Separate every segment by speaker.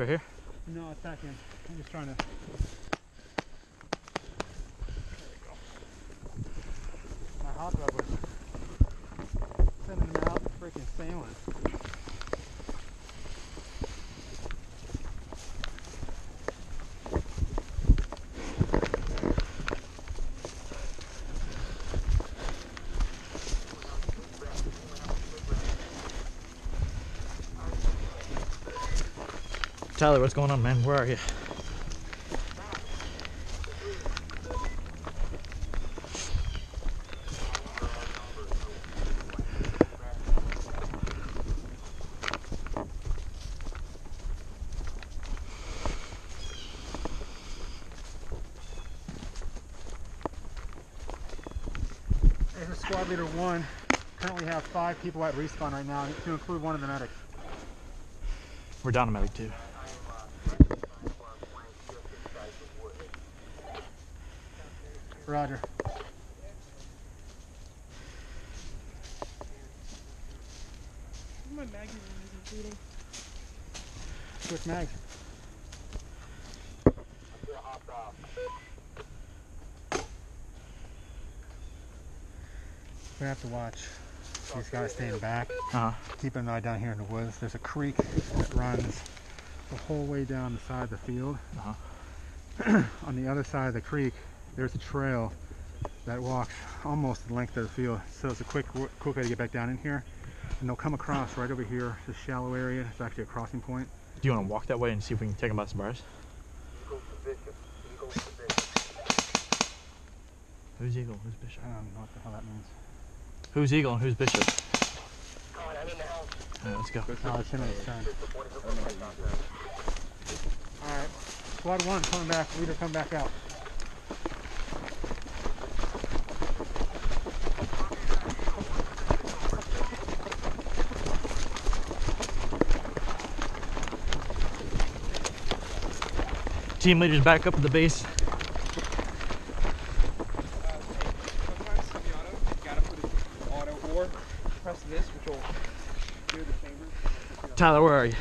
Speaker 1: Right here?
Speaker 2: No, it's back in. I'm just trying to. There we go. My hot dog was sending them out, freaking sailing.
Speaker 1: Tyler, what's going on, man? Where are you?
Speaker 2: This is squad leader 1. Currently have 5 people at respawn right now, to include one of the medics.
Speaker 1: We're down a medic too.
Speaker 2: Roger.
Speaker 3: My magazine isn't bleeding.
Speaker 2: Switch mags. We have to watch these guys staying back. Keep an eye down here in the woods. There's a creek that runs the whole way down the side of the field. On the other side of the creek, there's a trail that walks almost the length of the field. So it's a quick way to get back down in here. And they'll come across right over here, this shallow area. It's actually a crossing point.
Speaker 1: Do you want to walk that way and see if we can take them by surprise? Who's Eagle? Who's Bishop?
Speaker 2: I don't know what the hell that means.
Speaker 1: Who's Eagle and who's Bishop?
Speaker 2: Alright,
Speaker 1: Alright, let's go.
Speaker 2: oh, it's him and his son. Alright, squad 1 coming back. Leader, come back out.
Speaker 1: Team leader's back up at the base.
Speaker 3: Sometimes semi-auto, you gotta put it auto or press this, which will clear the chamber.
Speaker 1: Tyler, where are you?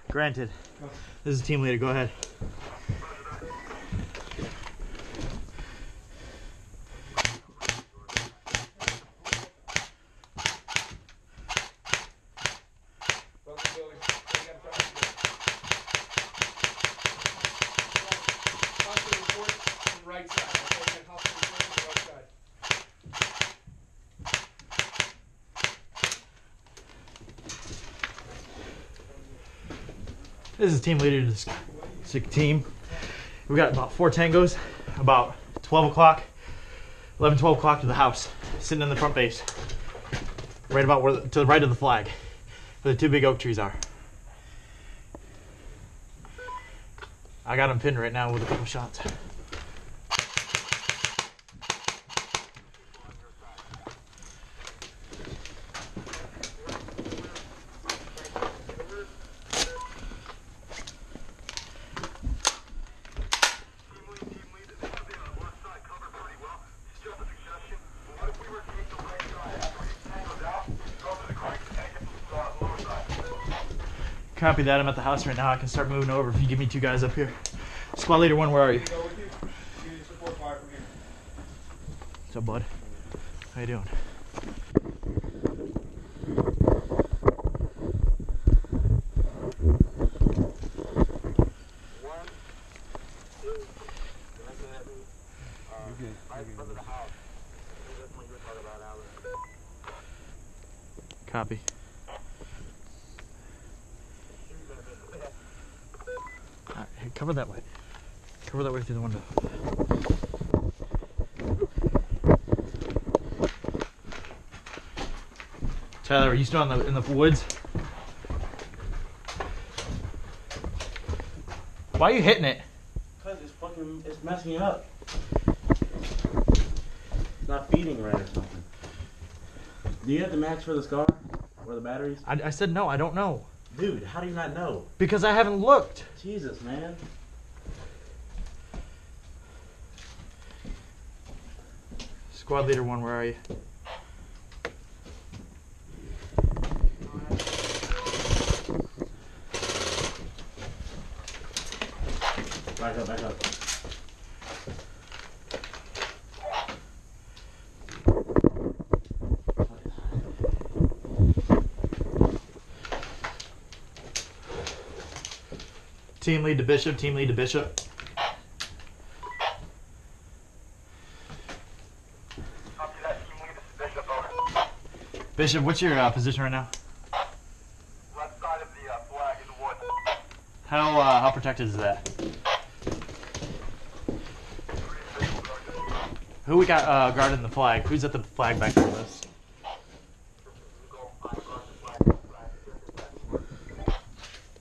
Speaker 1: Granted. This is team leader, go ahead.
Speaker 3: Right side. Okay, then hop to the right side.
Speaker 1: This is team leader to this team. We got about 4 tangos, about 12 o'clock, 11, 12 o'clock to the house, sitting in the front base, right about where, to the right of the flag, where the 2 big oak trees are. I got them pinned right now with a couple shots. Copy that, I'm at the house right now. I can start moving over if you give me 2 guys up here. Squad leader 1, where are you? What's up, bud? How you doing? Copy. Alright, here, cover that way. Cover that way through the window. Tyler, are you still in the woods? Why are you hitting it?
Speaker 4: Cause it's messing me up. It's not feeding right or something. Do you have the match for the scar? Or the batteries?
Speaker 1: I said no, I don't know.
Speaker 4: Dude, how do you not know?
Speaker 1: Because I haven't looked.
Speaker 4: Jesus, man.
Speaker 1: Squad leader 1, where are you?
Speaker 4: Back up, back up.
Speaker 1: Team lead to Bishop, team lead to Bishop. Bishop, what's your position right now?
Speaker 5: Left side of the flag in the wood.
Speaker 1: How protected is that? Who we got guarding the flag? Who's at the flag back there with us?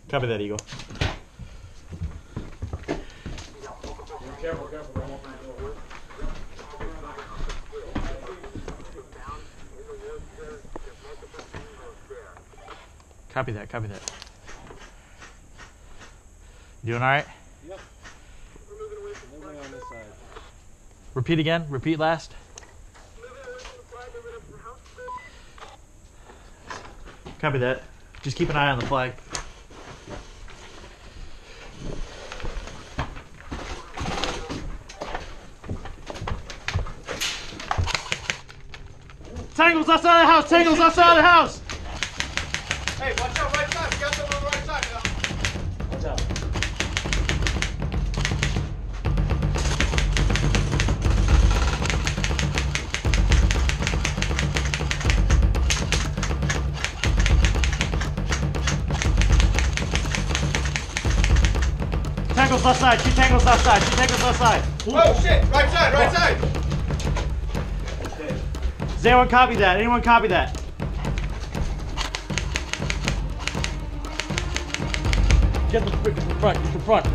Speaker 1: Copy that, Eagle.
Speaker 3: Careful, careful. Don't open the door.
Speaker 1: Copy that, copy that. You doing alright?
Speaker 3: Yep. Moving on this side.
Speaker 1: Repeat again, repeat last. Copy that. Just keep an eye on the flag. Tangles outside the house! Tangles outside the house!
Speaker 5: Hey, watch out, right side. We got someone on the right side now.
Speaker 4: Watch out.
Speaker 1: Tangles left side, 2 tangles left side, 2 tangles left side.
Speaker 5: Oh shit! Right side, right side.
Speaker 1: Does anyone copy that? Anyone copy that? Get the front, get the front.
Speaker 5: We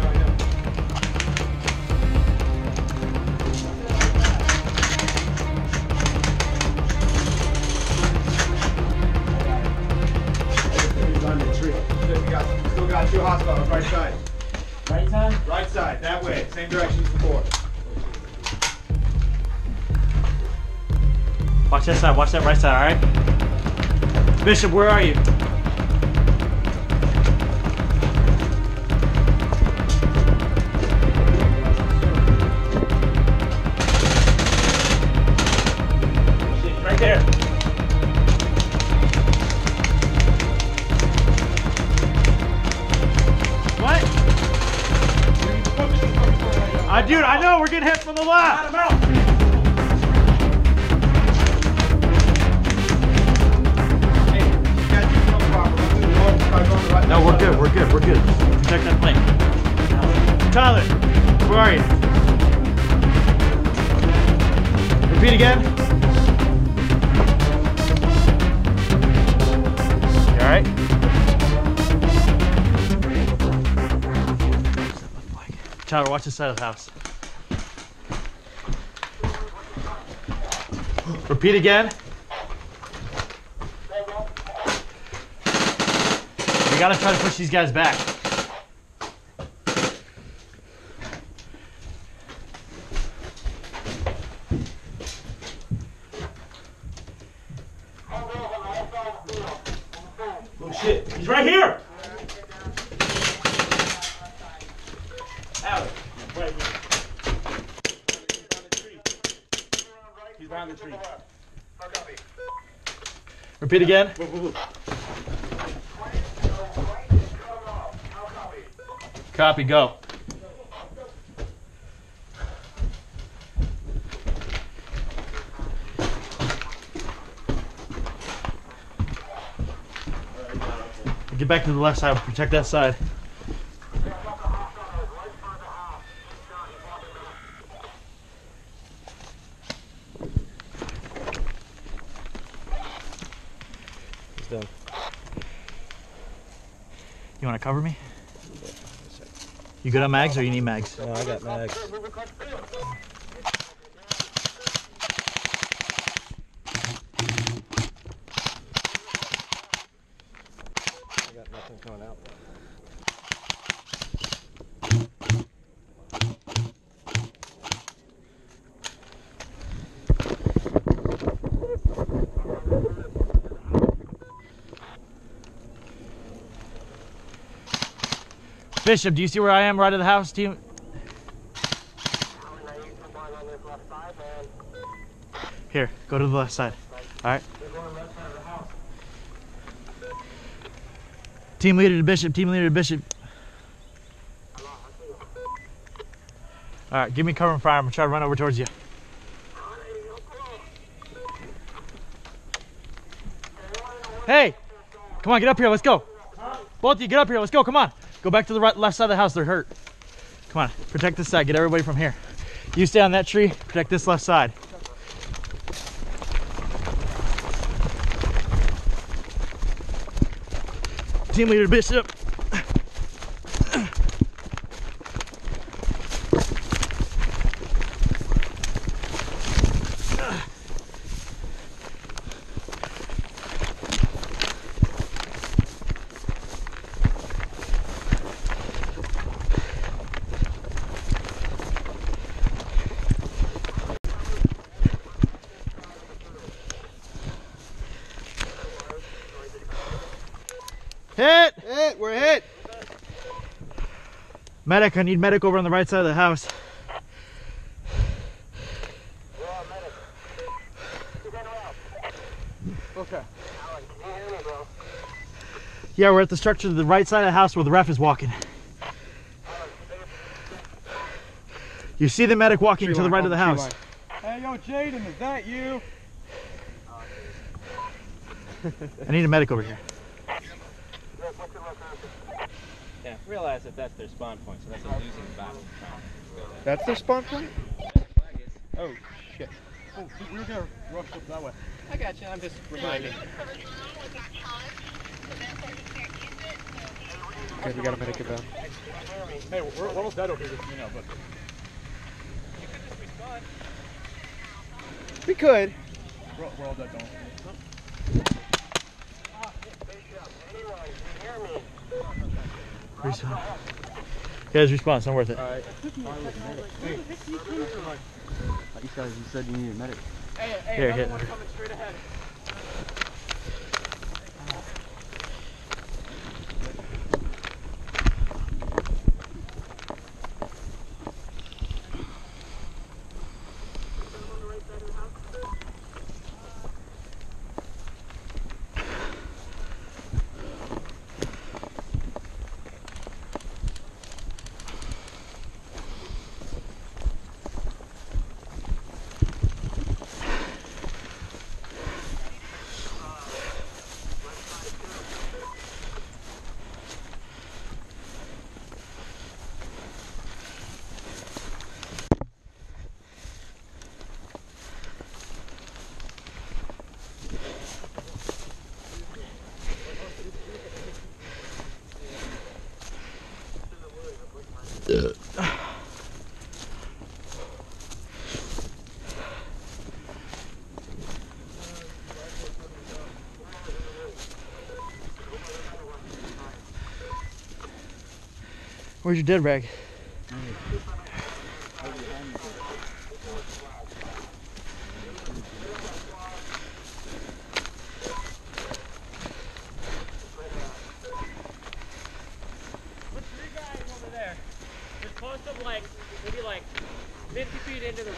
Speaker 5: still got 2 hostiles, right side.
Speaker 4: Right side?
Speaker 5: Right side, that way. Same direction as before.
Speaker 1: Watch that side, watch that right side, alright? Bishop, where are you? Right there. What? Dude, I know, we're getting hit from the left.
Speaker 4: I'm out.
Speaker 1: No, we're good, we're good, we're good. Protect that plane. Tyler, where are you? Repeat again. You alright? Tyler, watch the side of the house. Repeat again. We gotta try to push these guys back.
Speaker 4: Oh shit, he's right here! Alex, right here. He's behind the tree.
Speaker 1: Repeat again. Copy, go. Get back to the left side, protect that side.
Speaker 6: done.
Speaker 1: You want to cover me? You good on mags or you need mags?
Speaker 6: No, I got mags.
Speaker 3: I
Speaker 6: got nothing coming out.
Speaker 1: Bishop, do you see where I am right at the house, team? Here, go to the left side. All right. Team leader to Bishop, team leader to Bishop. All right, give me cover and fire. I'm gonna try to run over towards you. Hey, come on, get up here, let's go. Both of you, get up here, let's go, come on. Go back to the left side of the house, they're hurt. Come on, protect this side, get everybody from here. You stay on that tree, protect this left side. Team leader Bishop. Hit!
Speaker 3: Hit! We're hit!
Speaker 1: Medic, I need medic over on the right side of the house.
Speaker 3: Okay.
Speaker 1: Yeah, we're at the structure to the right side of the house where the ref is walking. You see the medic walking to the right of the house.
Speaker 3: Hey, yo, Jaden, is that you?
Speaker 1: I need a medic over here.
Speaker 6: Yeah, realize that that's their spawn point, so that's a losing battle.
Speaker 3: That's their spawn point? Oh, shit. Oh, we were gonna rush up that way.
Speaker 6: I got you, I'm just reminding.
Speaker 3: Okay, we got a medic inbound.
Speaker 5: Hey, we're almost dead over here, you know, but...
Speaker 6: You could just respond.
Speaker 3: We could.
Speaker 5: We're all dead, don't we?
Speaker 1: Respawn. Guys, respawn, it's not worth it.
Speaker 4: Alright. You guys, you said you needed a medic.
Speaker 3: Hey,
Speaker 1: Here,
Speaker 3: another
Speaker 1: hit.
Speaker 3: one coming straight ahead.
Speaker 1: Where's your dead rag?
Speaker 7: Like maybe like 50 feet into the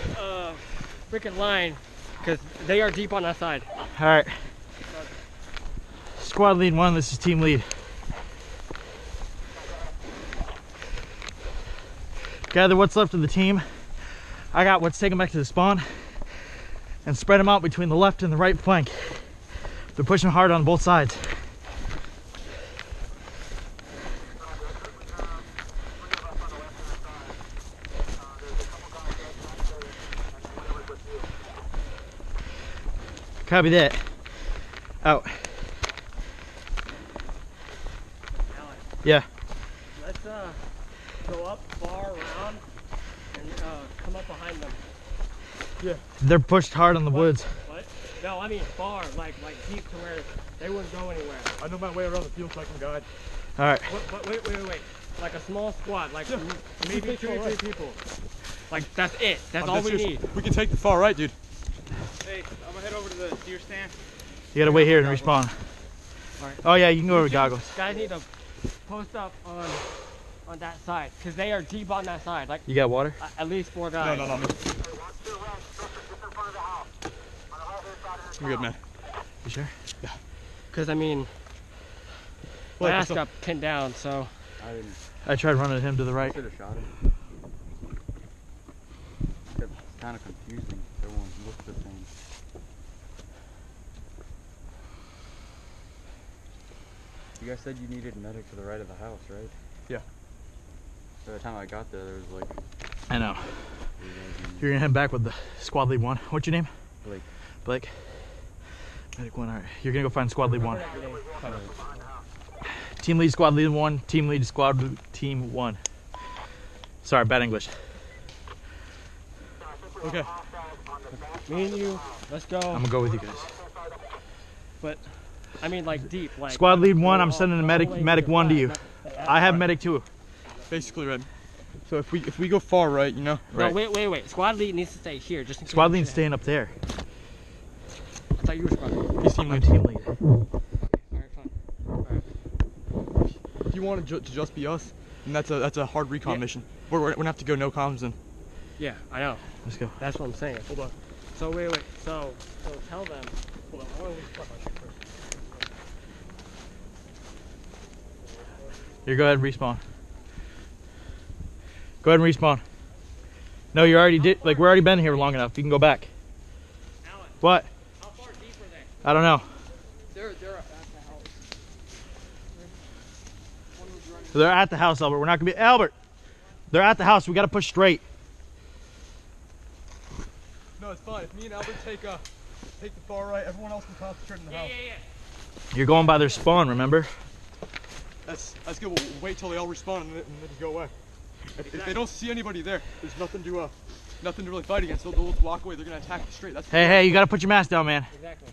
Speaker 7: freaking line because they are deep on that side.
Speaker 1: All right. Squad lead 1, this is team lead. Gather what's left of the team. I got what's taken back to the spawn and spread them out between the left and the right flank. They're pushing hard on both sides. Copy that. Out. Yeah.
Speaker 7: Let's go up far around and come up behind them.
Speaker 3: Yeah.
Speaker 1: They're pushed hard on the woods.
Speaker 7: What? No, I mean far, like deep to where they wouldn't go anywhere.
Speaker 3: I know my way around the field so I can guide.
Speaker 1: All right.
Speaker 7: Wait. Like a small squad, like
Speaker 3: Yeah.
Speaker 7: maybe 2 or 3 people. Like that's it. That's all we need.
Speaker 3: We can take the far right, dude.
Speaker 5: Hey, I'm gonna head over to the deer stand.
Speaker 1: You gotta wait here and respawn.
Speaker 7: Alright.
Speaker 1: Oh yeah, you can go over with goggles.
Speaker 7: Guys need to post up on that side, because they are deep on that side. Like
Speaker 1: You got water?
Speaker 7: at least 4 guys.
Speaker 3: No. You're good, man.
Speaker 1: You sure?
Speaker 7: Because I mean, my
Speaker 3: Well,
Speaker 7: ass
Speaker 3: so-
Speaker 7: got pinned down, so.
Speaker 1: I tried running him to the right.
Speaker 4: Should have shot him. It's kind of confusing. Everyone looks the same. You guys said you needed a medic to the right of the house, right?
Speaker 3: Yeah.
Speaker 4: By the time I got there, there was like
Speaker 1: I know.
Speaker 4: 3 guys in
Speaker 1: You're gonna head back with the squad lead 1. What's your name?
Speaker 4: Blake.
Speaker 1: Blake. Medic 1. All right. You're gonna go find squad lead 1. Team lead squad lead 1. Team lead squad team 1. Sorry, bad English.
Speaker 3: Okay.
Speaker 7: Me and you, let's go.
Speaker 1: I'm gonna go with you guys.
Speaker 7: But I mean, like deep. Like
Speaker 1: Squad lead 1. I'm
Speaker 7: all-
Speaker 1: sending a
Speaker 7: all
Speaker 1: medic
Speaker 7: the way
Speaker 1: medic
Speaker 7: the
Speaker 1: 1 to
Speaker 7: flag.
Speaker 1: you. I have medic 2.
Speaker 3: Basically, right. So if we go far right, you know.
Speaker 7: No,
Speaker 1: Right.
Speaker 7: wait. Squad lead needs to stay here, just in case.
Speaker 1: Squad lead's staying up there.
Speaker 7: I thought you were squad lead.
Speaker 3: He's team
Speaker 1: I'm
Speaker 3: lead.
Speaker 1: team lead.
Speaker 7: Alright, fine.
Speaker 3: If you want it to just be us, and that's a hard recon
Speaker 7: Yeah.
Speaker 3: mission. We're gonna have to go no comms and.
Speaker 7: Yeah, I know.
Speaker 1: Let's go.
Speaker 7: That's what I'm saying.
Speaker 3: Hold on.
Speaker 7: So wait. So tell them. Hold on. I want to fuck my shit first.
Speaker 1: Here, go ahead and respawn. Go ahead and respawn. No, you already did. Like, we're already been here long enough. You can go back.
Speaker 7: Alan,
Speaker 1: What?
Speaker 7: how far deep are they?
Speaker 1: I don't know.
Speaker 7: They're at the house.
Speaker 1: They're at the house, Albert. We're not gonna be Albert. They're at the house. We gotta push straight.
Speaker 3: No, it's fine. If me and Albert take the far right, everyone else can concentrate in the house.
Speaker 7: Yeah.
Speaker 1: You're going by their spawn, remember?
Speaker 3: That's good. We'll wait till they all respawn and then just go away. If they don't see anybody there, there's nothing to really fight against. They'll just walk away. They're gonna attack the straight. That's
Speaker 1: Hey, you gotta put your mask down, man.
Speaker 7: Exactly.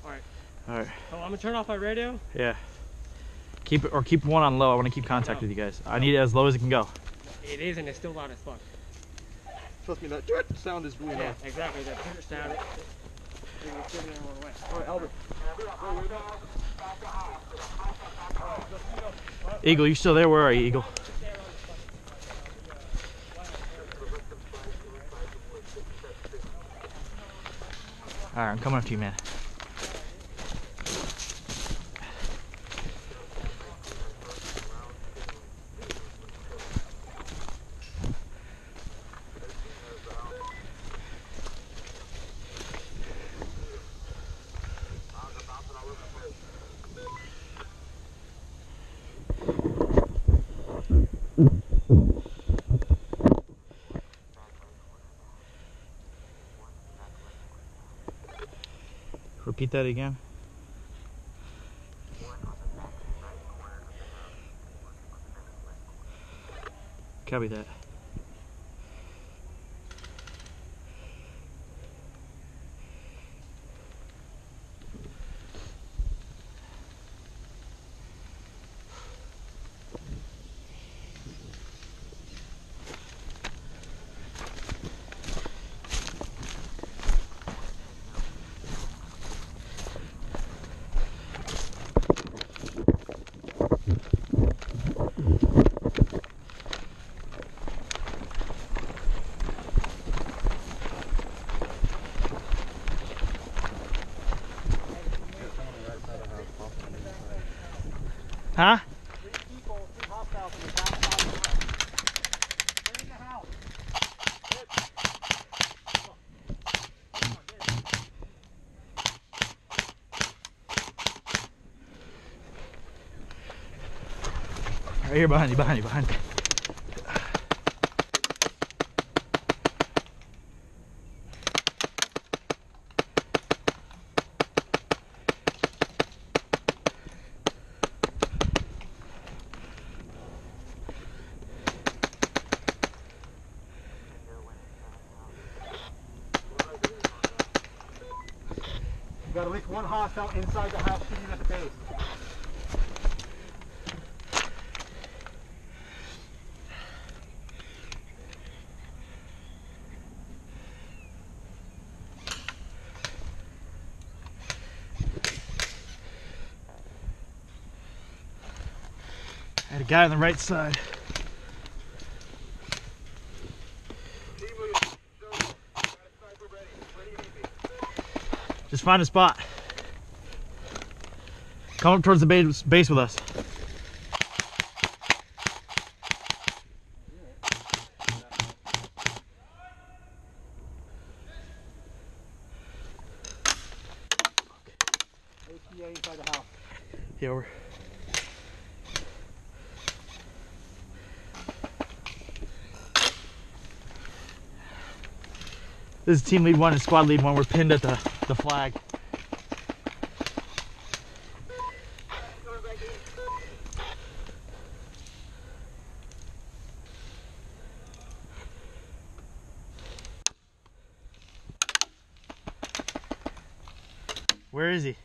Speaker 7: Alright.
Speaker 1: All right.
Speaker 7: Oh, I'm gonna turn off my radio.
Speaker 1: Yeah. Keep it, or keep one on low. I want to keep contact with you guys. I need it as low as it can go.
Speaker 7: It is, and it's still loud as fuck.
Speaker 3: Trust me, that sound is really
Speaker 7: Yeah,
Speaker 3: loud.
Speaker 7: exactly. That picture sound. It's giving everyone away.
Speaker 3: All right, Albert.
Speaker 1: Eagle, you still there? Where are you, Eagle? All right, I'm coming up to you, man. Repeat that again. Copy that. Huh? Right here behind you, behind you, behind you.
Speaker 2: got at least one hostile inside the house shooting at the base.
Speaker 1: I had a guy on the right side. Just find a spot. Come up towards the base with us.
Speaker 2: APA inside the house.
Speaker 1: Yeah, over. This is team lead 1 and squad lead 1. We're pinned at the flag. Where is he?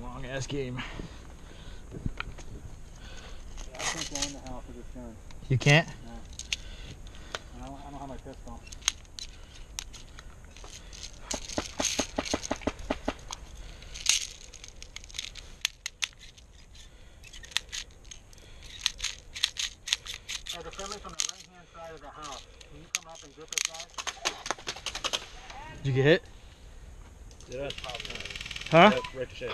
Speaker 1: Long ass game.
Speaker 2: Yeah, I can't go in the house with this gun.
Speaker 1: You can't?
Speaker 2: No. And I don't have my pistol. Hey, the friendly's on the right hand side of the house. Can you come up and get this guy?
Speaker 1: Did you get hit?
Speaker 6: Yeah.
Speaker 1: Huh?
Speaker 6: Ricochet.